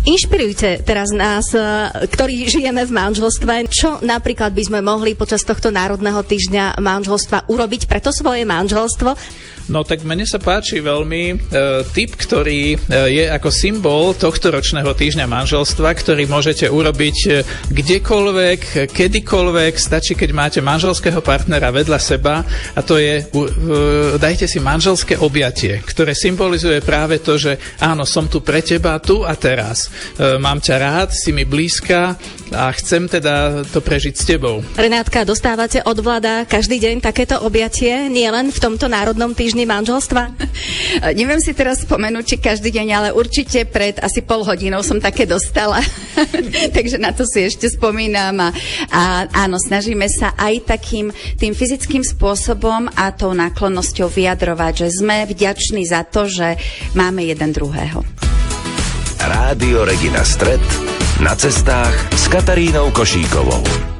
Inšpirujte teraz nás, ktorí žijeme v manželstve, čo napríklad by sme mohli počas tohto Národného týždňa manželstva urobiť pre to svoje manželstvo. No tak mne sa páči veľmi tip, ktorý je ako symbol tohto ročného týždňa manželstva, ktorý môžete urobiť kdekoľvek, kedykoľvek, stačí, keď máte manželského partnera vedľa seba, a to je, dajte si manželské objatie, ktoré symbolizuje práve to, že áno, som tu pre teba, tu a teraz. Mám ťa rád, si mi blízka a chcem teda to prežiť s tebou. Renátka, dostávate od Vlada každý deň takéto objatie, nielen v tomto Národnom týždni manželstva? Neviem si teraz spomenúť, či každý deň, ale určite pred asi pol hodinou som také dostala. Takže na to si ešte spomínam. A áno, snažíme sa aj takým tým fyzickým spôsobom a tou náklonnosťou vyjadrovať, že sme vďační za to, že máme jeden druhého. Rádio Regina Stret na cestách s Katarínou Košíkovou.